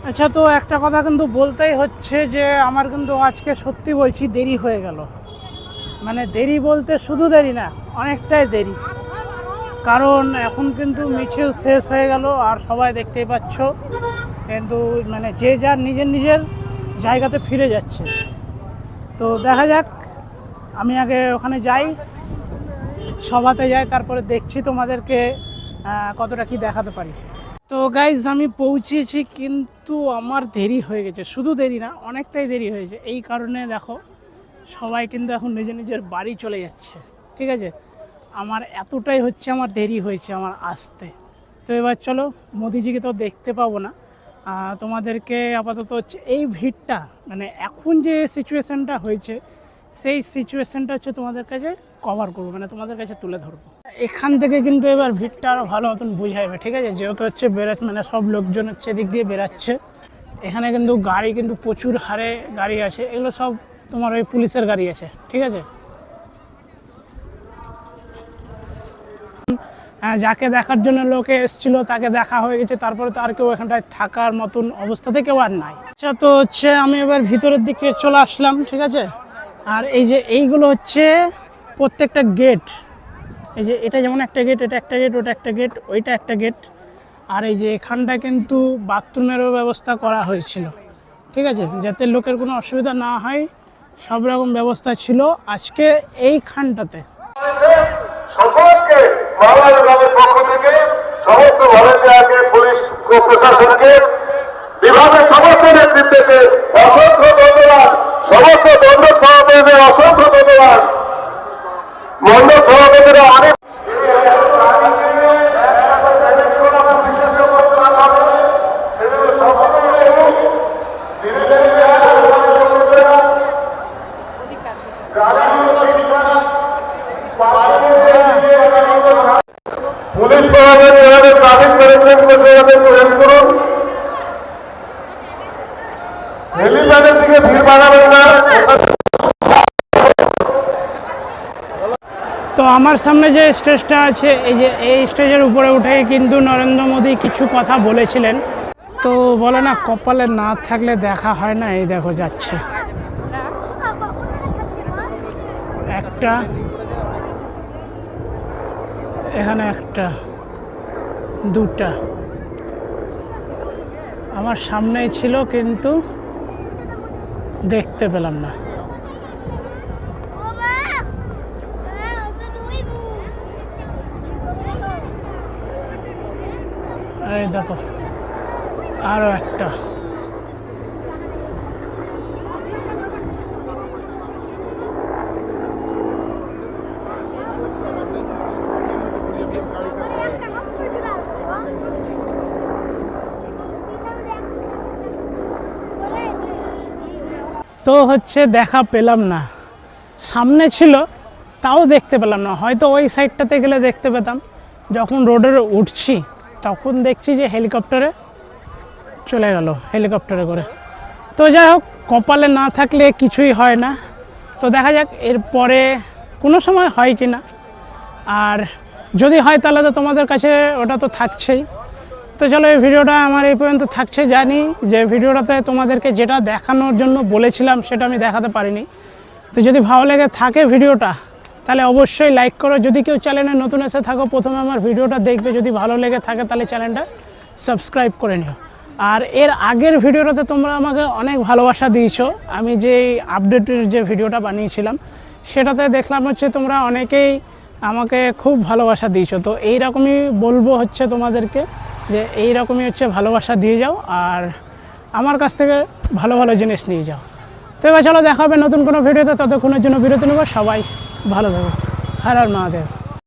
আচ্ছা, তো একটা কথা কিন্তু বলতেই হচ্ছে যে আমার কিন্তু আজকে সত্যি বলছি দেরি হয়ে গেল। মানে দেরি বলতে শুধু দেরি না, অনেকটাই দেরি। কারণ এখন কিন্তু মিছিল শেষ হয়ে গেল আর সবাই দেখতেই পাচ্ছ কিন্তু মানে যে যার নিজের নিজের জায়গাতে ফিরে যাচ্ছে। তো দেখা যাক, আমি আগে ওখানে যাই, সভাতে যাই, তারপরে দেখছি তোমাদেরকে কতটা কি দেখাতে পারি। তো গাইজ আমি পৌঁছেছি, কিন্তু আমার দেরি হয়ে গেছে, শুধু দেরি না অনেকটাই দেরি হয়েছে। এই কারণে দেখো সবাই কিন্তু এখন নিজের নিজের বাড়ি চলে যাচ্ছে, ঠিক আছে। আমার এতটাই হচ্ছে আমার দেরি হয়েছে আমার আসতে। তো এবার চলো, মোদিজিকে তো দেখতে পাবো না, তোমাদেরকে আপাতত হচ্ছে এই ভিড়টা মানে এখন যে সিচুয়েশানটা হয়েছে সেই সিচুয়েশানটা হচ্ছে তোমাদের কাছে কভার করবো, মানে তোমাদের কাছে তুলে ধরবো। এখান থেকে কিন্তু এবার ভিড়টা আরও ভালো মতন বুঝাইবে, ঠিক আছে। যেহেতু হচ্ছে মানে সব লোকজন হচ্ছে এদিক দিয়ে বেরাচ্ছে। এখানে কিন্তু গাড়ি কিন্তু প্রচুর হারে গাড়ি আছে, এগুলো সব তোমার ওই পুলিশের গাড়ি আছে, ঠিক আছে। যাকে দেখার জন্য লোকে এসেছিল তাকে দেখা হয়ে গেছে, তারপরে তো আর কেউ এখানটায় থাকার মতন অবস্থাতে কেউ আর নাই। আচ্ছা, তো হচ্ছে আমি এবার ভিতরের দিকে চলে আসলাম, ঠিক আছে। আর এই যে এইগুলো হচ্ছে প্রত্যেকটা গেট, এই যে এটা যেমন একটা গেট, এটা একটা গেট, ওটা একটা গেট, ওইটা একটা গেট। আর এই যে এখানটা কিন্তু বাথরুমেরও ব্যবস্থা করা হয়েছিল, ঠিক আছে, যাতে লোকের কোনো অসুবিধা না হয়, সব রকম ব্যবস্থা ছিল আজকে এইখানটাতে। সকলকে বাংলা বিভাগের পক্ষ থেকে সমস্ত ভলেন্টিয়ারকে, পুলিশ প্রশাসনকে, বিভাগের সমস্ত নেতৃত্বকে অসংখ্য ধন্যবাদ। সমস্ত মণ্ডপ সভাপতিদের অসংখ্য ধন্যবাদ। মণ্ডপ সভাপতিরা অনেক পুলিশ প্রশাসন যেভাবে ট্রাফিক ম্যানেজমেন্ট করতে হেল্প করুন। হেলিপ্যাডের দিকে ভিড় বাড়াবেন না। তো আমার সামনে যে স্টেজটা আছে, এই যে এই স্টেজের উপরে উঠেই কিন্তু নরেন্দ্র মোদী কিছু কথা বলেছিলেন। তো বলে না, কপালে না থাকলে দেখা হয় না। এই দেখো যাচ্ছে একটা, এখানে একটা, দুটা আমার সামনেই ছিল কিন্তু দেখতে পেলাম না। এই দেখো আরো একটা। তো হচ্ছে দেখা পেলাম না, সামনে ছিল তাও দেখতে পেলাম না। হয়তো ওই সাইডটাতে গেলে দেখতে পেতাম। যখন রোডের উঠছি তখন দেখছি যে হেলিকপ্টারে চলে গেল, হেলিকপ্টারে করে। তো যাই হোক, কপালে না থাকলে কিছুই হয় না। তো দেখা যাক এরপরে কোনো সময় হয় কি না, আর যদি হয় তাহলে তো তোমাদের কাছে ওটা তো থাকছেই। তো চলো, এই ভিডিওটা আমার এই পর্যন্ত থাকছে। জানি যে ভিডিওটাতে তোমাদেরকে যেটা দেখানোর জন্য বলেছিলাম সেটা আমি দেখাতে পারিনি। তো যদি ভালো লেগে থাকে ভিডিওটা, তাহলে অবশ্যই লাইক করো। যদি কেউ চ্যানেলে নতুন এসে থাকো, প্রথমে আমার ভিডিওটা দেখবে, যদি ভালো লেগে থাকে তাহলে চ্যানেলটা সাবস্ক্রাইব করে নিও। আর এর আগের ভিডিওটাতে তোমরা আমাকে অনেক ভালোবাসা দিয়েছো। আমি যে আপডেটের যে ভিডিওটা বানিয়েছিলাম সেটাতে দেখলাম হচ্ছে তোমরা অনেকেই আমাকে খুব ভালোবাসা দিয়েছো। তো এইরকমই বলবো হচ্ছে তোমাদেরকে, যে এইরকমই হচ্ছে ভালোবাসা দিয়ে যাও আর আমার কাছ থেকে ভালো ভালো জিনিস নিয়ে যাও। তো এবার চলো, দেখা হবে নতুন কোনো ভিডিওতে। ততক্ষণের জন্য বিরতি নেব। সবাই ভালো থাকো। হর হর মহাদেব।